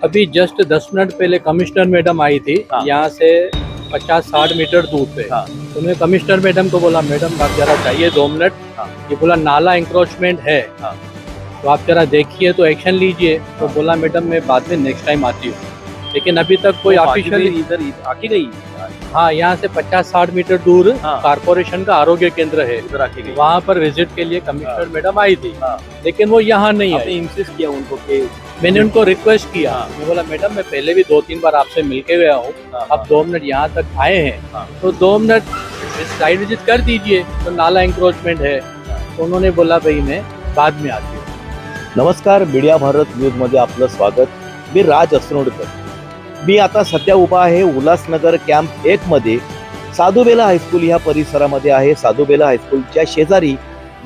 अभी just 10 minute पहले commissioner madam आई थी। हाँ। यहाँ से 50-60 मीटर दूर पे। हाँ। तो मैं कमिश्नर मैडम को बोला, मैडम आप जरा चाहिए 2 मिनट। हाँ। ये बोला नाला इंक्रोचमेंट है। हाँ। तो आप जरा देखिए तो एक्शन लीजिए। तो बोला मैडम मैं बाद में नेक्स्ट टाइम आती हूँ, लेकिन अभी तक कोई ऑफिशियल इधर आके गई। हाँ, यहाँ से 50-60 मीटर दूर हाँ। कारपोरेशन का आरोग्य केंद्र है, उधर आके गई। वहाँ पर विजिट के लिए कमिश्नर मैडम आई थी। हाँ। लेकिन वो यहाँ नहीं आपने आई। इंसिस्ट किया उनको कि मैंने उनको रिक्वेस्ट किया। हाँ। मैं बोला मैडम मैं पहले भी 2-3 बार आपसे मिलके गया हूँ, हाँ, अब 2 मिनट यहाँ तक आए हैं। हाँ। तो 2 मिनट साइड विजिट कर दीजिए। तो नाला इंक्रोचमेंट है। तो उन्होंने बोला भाई मैं बाद में आती हूँ। नमस्कार, मीडिया भारत न्यूजमध्ये आपलं स्वागत। मी राज असरोडकर। मी आता सध्या उभा आहे उल्हासनगर कॅम्प 1 मध्ये साधुबेला हायस्कूल ह्या परिसरामध्ये आहे। साधुबेला हायस्कूलच्या शेजारी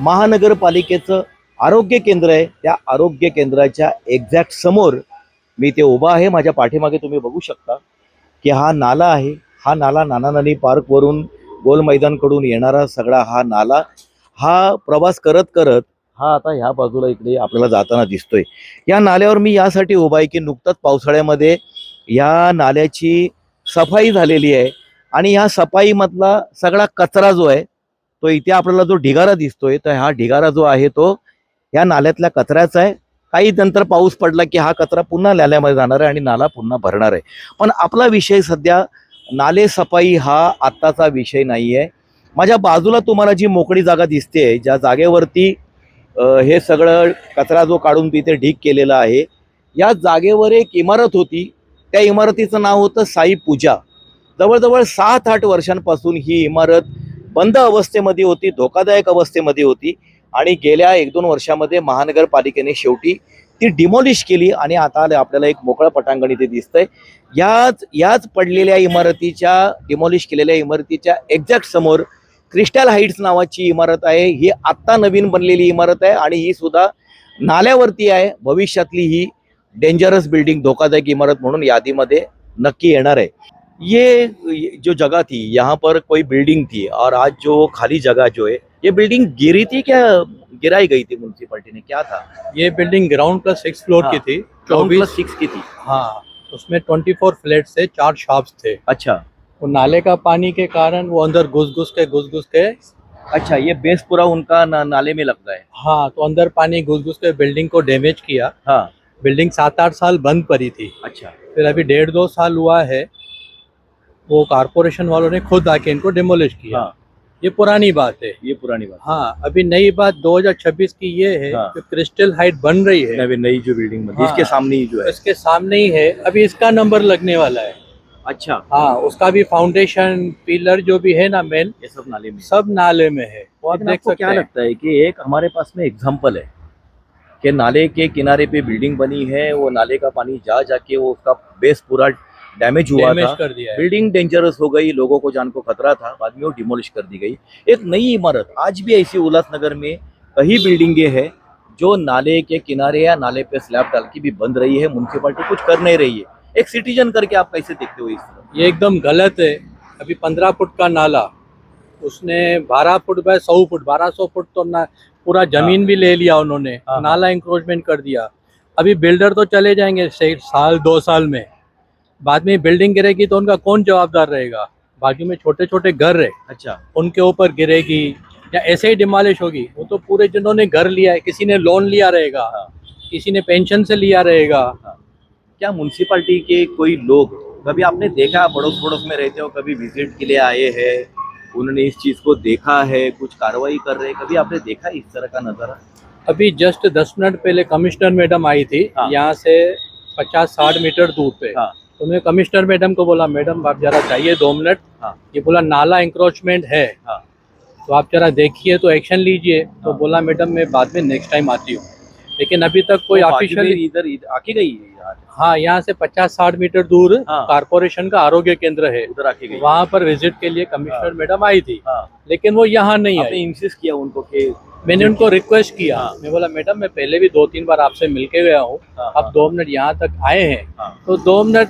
महानगरपालिकेचं आरोग्य केंद्र आहे। त्या आरोग्य केंद्राच्या एक्झॅक्ट समोर मी ते उभा आहे। माझ्या पाठीमागे तुम्ही बघू शकता की हा नाला आहे। हा नाला नानानानी पार्क वरून गोल मैदानकडून येणारा सगळा हा नाला, हा प्रवास करत करत हा आता ह्या बाजूला इकडे आपल्याला जाताना दिसतोय। या नाल्यावर मी यासाठी उभा आहे की नुकताच पावसाळ्यामध्ये या नाल्याची सफाई झालेली आहे आणि ह्या सफाईमधला सगळा कचरा जो आहे तो इथे आपल्याला जो ढिगारा दिसतोय, तर हा ढिगारा जो आहे तो या नाल्यातल्या कचऱ्याचा आहे। काही नंतर पाऊस पडला की हा कचरा पुन्हा नाल्यामध्ये जाणार आहे आणि नाला पुन्हा भरणार आहे। पण आपला विषय सध्या नाले सफाई हा आत्ताचा विषय नाही आहे। माझ्या बाजूला तुम्हाला जी मोकळी जागा दिसते, ज्या जागेवरती हे सगळं कचरा जो काढून तिथे ढीग केलेला आहे, या जागेवर एक इमारत होती। त्या इमारतीचं नाव होतं साई पूजा। जवळजवळ 7-8 वर्षांपासून ही इमारत बंद अवस्थेमध्ये होती, धोकादायक अवस्थेमध्ये होती आणि गेल्या 1-2 वर्षामध्ये महानगरपालिकेने शेवटी ती डिमॉलिश केली आणि आता आपल्याला एक मोकळं पटांगण इथे दिसतंय। याच पडलेल्या इमारतीच्या, डिमॉलिश केलेल्या इमारतीच्या एक्झॅक्ट समोर क्रिस्टल हाईट्स नावाची इमारत आहे। ही आत्ता नवीन बनलेली इमारत आहे आणि ही सुद्धा नाल्यावरती आहे। भविष्यातली ही डेंजरस बिल्डिंग, धोकादायक इमारत म्हणून यादीमध्ये नक्की येणार है। ये जो जगह थी, यहाँ पर कोई बिल्डिंग थी और आज जो खाली जगह जो है, ये बिल्डिंग गिरी थी क्या गिराई गई थी म्युनिसिपैलिटी ने, क्या था? ये बिल्डिंग ग्राउंड प्लस 6 फ्लोर हाँ। की थी। 24+6 की थी। हाँ, उसमें 24 फ्लैट्स थे, 4 शॉप्स थे। अच्छा। वो नाले का पानी के कारण वो अंदर घुस घुस के अच्छा, ये बेस पूरा उनका नाले में लग गया है। हाँ, तो अंदर पानी घुस के बिल्डिंग को डैमेज किया। हाँ। बिल्डिंग 7-8 साल बंद पड़ी थी। अच्छा। फिर अभी 1.5-2 साल हुआ है, वो कारपोरेशन वालों ने खुद आके इनको डिमोलिश किया। हाँ। ये पुरानी बात है। ये पुरानी बात। हाँ, अभी नई बात 2026 की ये है हाँ। कि क्रिस्टल हाइट बन रही है। नई जो बिल्डिंग बनी, हाँ। इसके सामने ही जो है। इसके सामने ही है, अभी इसका नंबर लगने वाला है। अच्छा। हाँ, उसका भी फाउंडेशन पिलर जो भी है ना मेन, ये सब नाले में। सब नाले में है। वो आप देख आपको सकते क्या हैं। लगता है कि एक हमारे पास में एग्जाम्पल है कि नाले के किनारे पे बिल्डिंग बनी है, वो नाले का पानी जा जाके वो उसका बेस पूरा डैमेज हुआ डैमेज था, कर दिया है। बिल्डिंग डेंजरस हो गई, लोगों को जान को खतरा था, बाद में वो डिमोलिश कर दी गई। एक नई इमारत आज भी ऐसी उल्लासनगर में कई बिल्डिंगे हैं जो नाले के किनारे या नाले पे स्लैब डाल के भी बंद रही है। म्युनिसिपैलिटी कुछ कर नहीं रही है। एक सिटीजन करके आप कैसे देखते हो इस तरह? ये एकदम गलत है। अभी 15 फुट का नाला, उसने 12 फुट बाय 100 फुट 1200 फुट तो ना पूरा जमीन भी ले लिया उन्होंने। हाँ। नाला इंक्रोचमेंट कर दिया। अभी बिल्डर तो चले जाएंगे साल 2 साल में, बाद में बिल्डिंग गिरेगी तो उनका कौन जवाबदार रहेगा? बाजू में छोटे छोटे घर है, अच्छा। उनके ऊपर गिरेगी या ऐसे ही डिमोलिश होगी। वो तो पूरे जिन्होंने घर लिया है, किसी ने लोन लिया रहेगा। हाँ। किसी ने पेंशन से लिया रहेगा। क्या म्युनिसिपैलिटी के कोई लोग, कभी आपने देखा, पड़ोस पड़ोस में रहते हो, कभी विजिट के लिए आए हैं, उन्होंने इस चीज को देखा है, कुछ कार्रवाई कर रहे हैं, कभी आपने देखा इस तरह का नजारा? अभी जस्ट 10 मिनट पहले कमिश्नर मैडम आई थी। हाँ। यहाँ से 50-60 मीटर दूर पे। हाँ। तो मैं कमिश्नर मैडम को बोला, मैडम आप जरा चाहिए 2 मिनट। हाँ। ये बोला नाला इंक्रोचमेंट है। हाँ। तो आप जरा देखिए तो एक्शन लीजिए। तो हाँ। बोला मैडम मैं बाद में नेक्स्ट टाइम आती हूँ, लेकिन अभी तक कोई ऑफिशियल इधर आके गई। हाँ, यहाँ से 50-60 मीटर दूर हाँ। कारपोरेशन का आरोग्य केंद्र है, उधर आके गई। वहाँ पर विजिट के लिए कमिश्नर मैडम आई थी। हाँ। लेकिन वो यहाँ नहीं आपने आई। इंसिस्ट किया उनको कि मैंने उनको रिक्वेस्ट किया। हाँ। मैं बोला मैडम मैं पहले भी 2-3 बार आपसे मिलके गया हूँ, हाँ। अब 2 मिनट यहाँ तक आए हैं। हाँ। तो 2 मिनट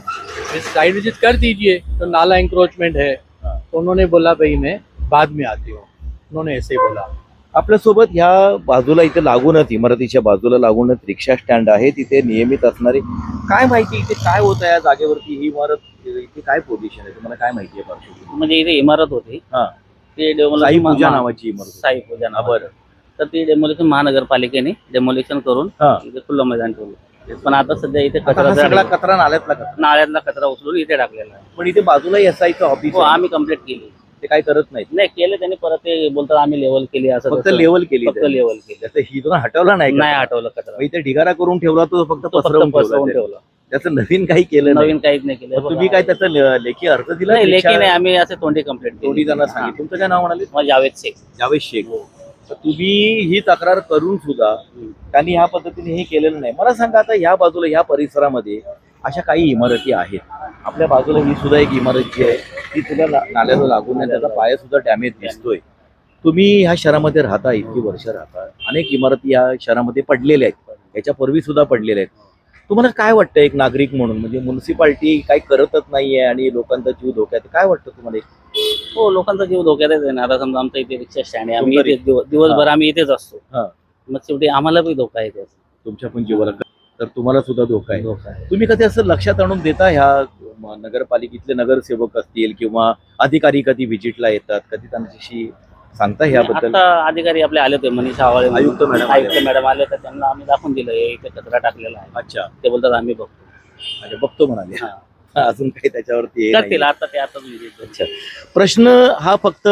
साइड विजिट कर दीजिए। तो नाला इंक्रोचमेंट है। हाँ। तो उन्होंने बोला भाई मैं बाद में आती हूँ, उन्होंने ऐसे ही बोला। आपल्यासोबत ह्या बाजूला इथे लागूनच इमारतीच्या बाजूला लागूनच रिक्षा स्टँड आहे, तिथे नियमित असणारे. काय माहिती इथे काय होत आहे या जागेवरती, ही इमारत इथे काय पोझिशन आहे तुम्हाला काय माहिती आहे पार्श्वभूमी? म्हणजे इथे इमारत होती हा, ते साई पूजा नावाची इमारत होती. साई पूजा हा, नाव. बरं. तर ती डेमोलेशन महानगरपालिकेने डेमोलेशन करून हा. इथे खुलं मैदान ठेवलं. पण आता सध्या इथे आता हा सगळा कचरा कचरा नाल्यातला कचरा, नाळ्यातला कचरा उचलून इथे टाकलेला आहे. पण इथे बाजूला SI चं ऑफिस हो, आहे. आम्ही कंप्लीट केली. ते काय करत नाहीत, नाही केले त्यांनी, परत ते बोलतात आम्ही लेवल केली असं फक्त तसं. लेवल केली फक्त त्यांनी. लेवल केली. त्याचं ही दोन हटवला नाही नाही कचरा. हटवलं कचरा. मग इथे ढिगारा करून ठेवला, तो फक्त तो फक्त पसरवून पसरवून ठेवला. ठेवला. त्याचं नवीन काही केलं नाही. नवीन काहीच नाही केलं. मग तुम्ही काय त्याचं लेखी अर्ज दिला? नाही लेखी नाही, आम्ही असे तोंडी कंप्लीट तोंडी त्यांना सांगितलं. तुमचं काय नाव म्हणाले? जावेद शेख. जावेद शेख. तर तुम्ही ही तक्रार करून सुद्धा त्यांनी ह्या पद्धतीने हे केलेलं नाही. मला सांगा, आता ह्या बाजूला ह्या परिसरामध्ये अशा काही इमारती आहेत. आपल्या बाजूला ही सुद्धा एक इमारत जी आहे ती सुद्धा नाल्याला लागून आहे, त्याचा पाया सुद्धा डॅमेज दिसतोय. तुम्ही ह्या शहरामध्ये राहता, इतकी वर्ष राहता, अनेक इमारती या शहरामध्ये पडलेल्या आहेत, याच्या पूर्वी सुद्धा पडलेल्या आहेत. तुम्हाला काय वाटतं एक नागरिक म्हणून, म्हणजे म्युन्सिपाल्टी काही करतच नाहीये आणि लोकांचा जीव धोक्यात आहे, काय वाटतं तुम्हाला? हो, लोकांचा जीव धोक्यातच आहे ना. आता समजा आमच्या इथे रिक्षा स्टँड आहे, आम्ही तुमचा इथे दिवसभर आम्ही इथेच असतो. हा. मग शेवटी आम्हाला पण धोका आहे त्याचा. तुमच्या पण जीवाला, तर तुम्हाला सुद्धा धोका आहे. धोका आहे. तुम्ही कधी असं लक्षात आणून देता, ह्या नगरपालिकेतले नगरसेवक असतील किंवा अधिकारी कधी व्हिजिटला येतात, कधी त्यांच्याशी सांगता ह्याबद्दल? आता अधिकारी आपले आले होते, मनीषा आवाळे म्हणून. आयुक्त मॅडम आले. आयुक्त मॅडम आले तर त्यांना आम्ही दाखवून दिलं हे इथे कचरा टाकलेला आहे. अच्छा, ते बोलतात आम्ही बघतो. अच्छा, बघतो म्हणाले. हा. अजून काही त्याच्यावरती हे करतील नाहीये. आता ते आताच visit अच्छा, प्रश्न हा फक्त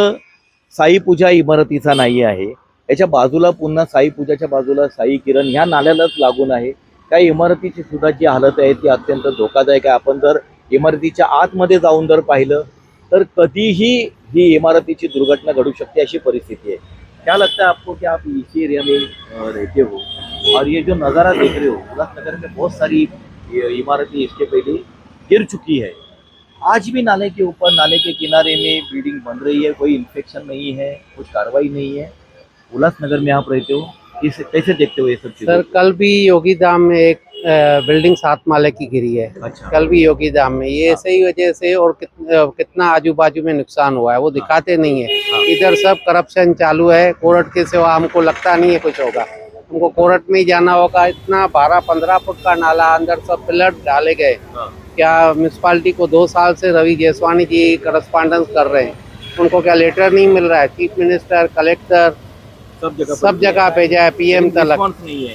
साई पूजा इमारतीचा नाही आहे. याच्या बाजूला पुन्हा साई पूजाच्या बाजूला साई किरण ह्या नाल्यालाच लागून आहे. त्या इमारतीची सुद्धा जी हालत आहे ती अत्यंत धोकादायक आहे. आपण जर इमारतीच्या आतमध्ये जाऊन जर पाहिलं तर कधीही ही इमारतीची दुर्घटना घडू शकते, अशी परिस्थिती है। क्या लगता है आपको कि आप इसी एरिया में रहते हो और ये जो नज़ारा देख रहे हो, उल्लासनगर में बहुत सारी इमारतें इसके पहले गिर चुकी है, आज भी नाले के ऊपर, नाले के किनारे में बिल्डिंग बन रही है, कोई इन्फेक्शन नहीं है, कुछ कार्रवाई नहीं है। उल्लासनगर में आप रहते हो, कैसे देखते हो ये सब चीजें? सर कल भी योगी धाम में एक बिल्डिंग 7 माले की गिरी है। अच्छा, कल भी योगी धाम में ये इसी वजह से, और कितना आजू बाजू में नुकसान हुआ है वो दिखाते नहीं है। इधर सब करप्शन चालू है, कोर्ट के सिवा हमको लगता नहीं है कुछ होगा। हमको कोर्ट में ही जाना होगा। इतना 12-15 फुट का नाला, अंदर सब पिलर डाले गए। क्या म्यूनसिपालिटी को 2 साल से रवि जयसवानी जी करस्पॉन्डेंस कर रहे हैं, उनको क्या लेटर नहीं मिल रहा है? चीफ मिनिस्टर, कलेक्टर सब जगह भेजा है, PM तक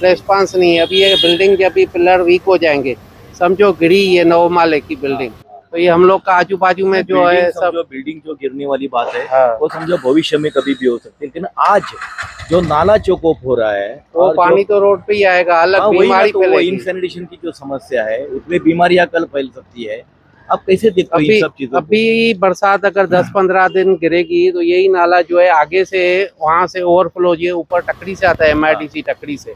रेस्पॉन्स नहीं है। अभी ये बिल्डिंग जब भी पिलर वीक हो जाएंगे, समझो गिरी ये 9 माले की बिल्डिंग, तो ये हम लोग का आजू बाजू में जो है सब बिल्डिंग जो गिरने वाली बात है, हाँ। वो समझो भविष्य में कभी भी हो सकती है, लेकिन आज जो नाला चौकोप हो रहा है वो और पानी तो रोड पे ही आएगा, अलग बीमारी फैलेगी। इनसैनिटेशन की जो समस्या है उसमें बीमारियां कल फैल सकती है। आप कैसे देखते हो इन सब चीजों को? अभी बरसात अगर 10-15 दिन गिरेगी तो यही नाला जो है आगे से वहाँ से ओवरफ्लो, ये ऊपर टकरी से आता है, MIDC टकरी से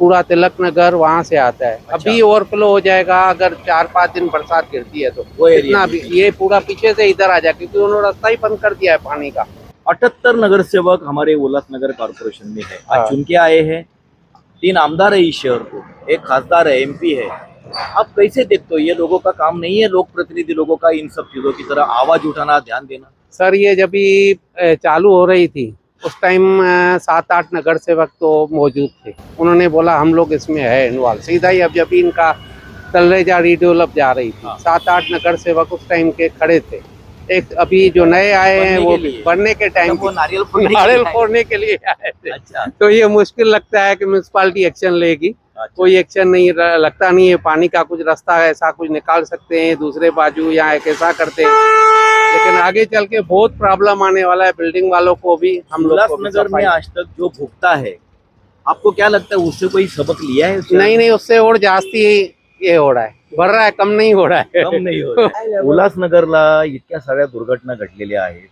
पूरा तिलक नगर वहाँ से आता है। अभी ओवरफ्लो हो जाएगा अगर 4-5 दिन बरसात गिरती है तो वो इतना भी, ये पूरा पीछे से इधर आ जाए, क्योंकि उन्होंने रास्ता ही बंद कर दिया है पानी का। 78 नगरसेवक हमारे उल्लासनगर कॉर्पोरेशन में है, आज हाँ। चुन के आए हैं। 3 आमदार है इस शहर को, एक खासदार है, MP है। आप कैसे देखते हो, ये लोगों का काम नहीं है, लोक प्रतिनिधि लोगों का इन सब चीजों की तरह आवाज उठाना, ध्यान देना? सर ये जब भी चालू हो रही थी उस टाइम 7-8 नगर सेवक तो मौजूद थे, उन्होंने बोला हम लोग इसमें है इन्वॉल्व। सीधा ही अब जब भी इनका तलरेजा रीडेवलप जा रही थी, 7-8 नगर सेवक उस टाइम के खड़े थे। एक अभी जो नए आए हैं वो बनने के टाइम वो नारियल फोड़ने के लिए आए थे। अच्छा, तो ये मुश्किल लगता है कि म्यूनसिपालिटी एक्शन लेगी। अच्छा। कोई एक्शन नहीं लगता नहीं है। पानी का कुछ रास्ता है, ऐसा कुछ निकाल सकते हैं दूसरे बाजू, या ऐसा करते हैं, लेकिन आगे चल के बहुत प्रॉब्लम आने वाला है बिल्डिंग वालों को भी, हम लोग को भी। उल्लासनगर में आज तक जो भुगता है, आपको क्या लगता है उससे कोई सबक लिया है? नहीं, उससे और जास्ती ये हो रहा है, बढ़ रहा है, कम नहीं हो रहा है। कम नाही होत आहे. उल्हासनगरला इतक्या सगळ्या दुर्घटना घडलेल्या आहेत.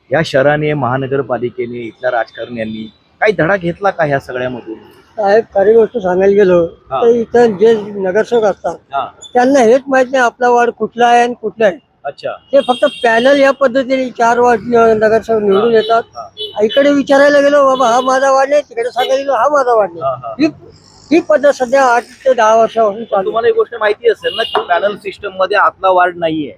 या शहराने, महानगरपालिकेने, इथल्या राजकारण्यांनी काही धडा घेतला का ह्या सगळ्यामधून? साहेब खरी गोष्ट सांगायला गेलो हा. तर इथं जे नगरसेवक असतात हा, त्यांना हेच माहित नाही आपला वार्ड कुठला आहे आणि कुठला आहे. अच्छा, ते फक्त पॅनल या पद्धतीने 4 वार्ड नगरसेवक निवडून येतात. हा. इकडे विचारायला गेलो बाबा हा माझा वार्ड नाही, तिकडे सांगायला गेलो हा माझा वार्ड हा, हा. नाही. ही पद्धत सध्या 8 ते 10 वर्षापासून पण चालू आहे. तुम्हाला एक गोष्ट माहिती असेल ना की पॅनल सिस्टम मध्ये आतला वार्ड नाहीये,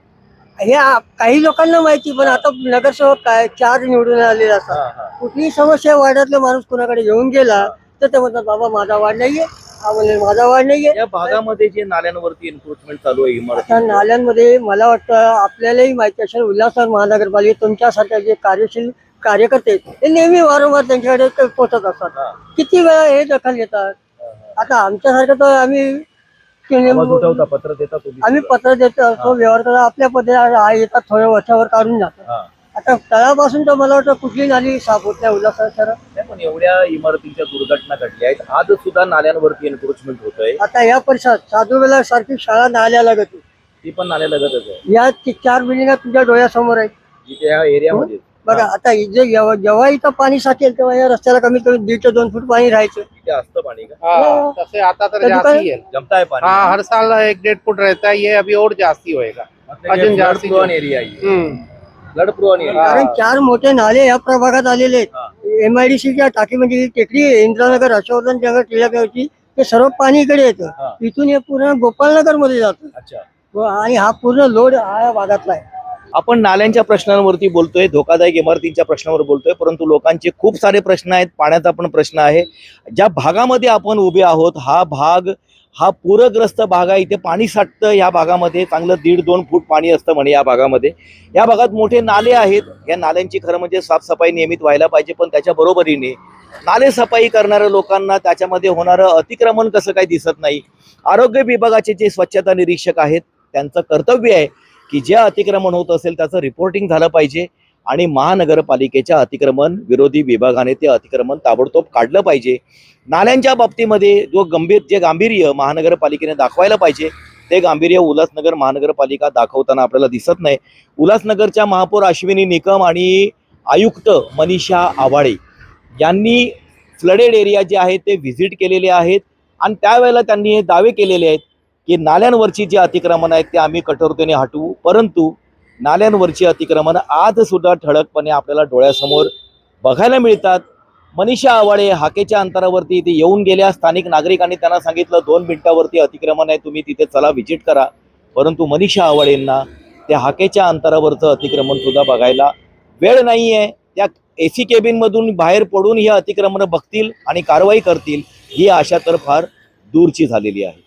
काही लोकांना माहिती, पण आता नगरसेवक काय 4 निवडून आलेले असतात. कुठलीही समस्या वार्डातला माणूस कोणाकडे घेऊन गेला तर ते म्हणतात बाबा माझा वार्ड नाहीये, हा म्हणेल माझा वार्ड नाहीये. या भागामध्ये जे नाल्यांवरती एन्क्रोचमेंट चालू आहे इमारती, आता नाल्यांमध्ये मला वाटतं आपल्यालाही माहिती असेल, उल्हासनगर महानगरपालिका तुमच्यासारख्या जे कार्यशील कार्यकर्ते ते नेहमी वारंवार त्यांच्याकडे पोहोचत असतात. किती वेळा हे दखल घेतात. आता आमच्यासारखं तर आम्ही आवाज उठवता, पत्र देता तुम्ही? आम्ही पत्र देतो असतो, व्यवहार करतो आपल्या पद्धतीने येतात, थोड्या वर्षावर काढून जातात. हा. आता तळापासून तर मला वाटतं कुठली नाली साफ होत नाही उल्हासनगर. नाही, पण एवढ्या इमारतींच्या दुर्घटना घडल्या आहेत, आज सुद्धा नाल्यांवरती एन्क्रोचमेंट होत आहे. आता या परिसरात साधूवेला सारखी शाळा नाल्याला गती, ती पण नाल्यालगतच आहे, या 4 बिल्डिंग तुमच्या डोळ्यासमोर आहेत. जिथे ह्या एरियामध्ये बघा आता जेव्हा इथं पाणी साचेल तेव्हा या रस्त्याला कमीत कमी 1.5 ते 2 फूट पाणी राहायचं. तिथे असतं पाणी का? हाँ, तसे आता तर जास्ती है। जमता है पाणी? हाँ, हर साल 1-1.5 फुट रहता है, ये अभी और जास्ती होएगा। अजून जास्ती एरिया आहे, फ्लड प्रोन एरिया. कारण 4 मोठे नाले या प्रभागात आलेले आहेत. MIDCच्या टाकी म्हणजे ही टेकडी आहे, इंद्रानगर, हर्षवर्धन नगर, टिळकनगरची, ते सर्व पाणी इकडे येतं. इथून हे पूर्ण गोपालनगर मध्ये जातं. अच्छा, आणि हा पूर्ण लोड हा भागातला आहे. आपण नाल्यांच्या प्रश्नांवरती बोलतोय, धोकादायक इमारतींच्या प्रश्नावर बोलतोय, परंतु लोकांचे खूप सारे प्रश्न आहेत. पाण्याचा पण प्रश्न आहे. ज्या भागामध्ये आपण उभे आहोत हा भाग हा पूरग्रस्त भाग आहे. इथे पाणी साठतं. या भागामध्ये चांगलं 1.5-2 फूट पाणी असतं म्हणे या भागामध्ये. या भागात मोठे नाले आहेत. या नाल्यांची खरं म्हणजे साफसफाई नियमित व्हायला पाहिजे, पण त्याच्या बरोबरीने नाले सफाई करणाऱ्या लोकांना त्याच्यामध्ये होणारं अतिक्रमण कसं काही दिसत नाही. आरोग्य विभागाचे जे स्वच्छता निरीक्षक आहेत त्यांचं कर्तव्य आहे की जे अतिक्रमण होत असेल त्याचं रिपोर्टिंग झालं पाहिजे आणि महानगरपालिकेच्या अतिक्रमण विरोधी विभागाने ते अतिक्रमण ताबडतोब काढलं पाहिजे. नाल्यांच्या बाबतीमध्ये जे गांभीर्य महानगरपालिकेने दाखवायला पाहिजे ते गांभीर्य उल्हासनगर महानगरपालिका दाखवताना आपल्याला दिसत नाही. उल्हासनगरच्या महापौर अश्विनी निकम आणि आयुक्त मनीषा आवाडे यांनी फ्लडेड एरिया जे आहेत ते व्हिजिट केलेले आहेत आणि त्यावेळेला त्यांनी हे दावे केलेले आहेत की नाल्यांवरची जी अतिक्रमण आहेत ते आम्ही कठोरतेने हटवू, परंतु नाल्यांवरची अतिक्रमण आज सुद्धा ठळकपणे आपल्याला डोळ्यासमोर बघायला मिळतात. मनीषा आवाडे हाकेच्या अंतरावरती इथे येऊन गेल्या. स्थानिक नागरिकांनी त्यांना सांगितलं 2 मिनिटावरती अतिक्रमण आहे, तुम्ही तिथे चला व्हिजिट करा, परंतु मनीषा आवाडेंना त्या हाकेच्या अंतरावरचं अतिक्रमण सुद्धा बघायला वेळ नाही आहे. त्या AC केबिनमधून बाहेर पडून हे अतिक्रमण बघतील आणि कारवाई करतील ही आशा तर फार दूरची झालेली आहे.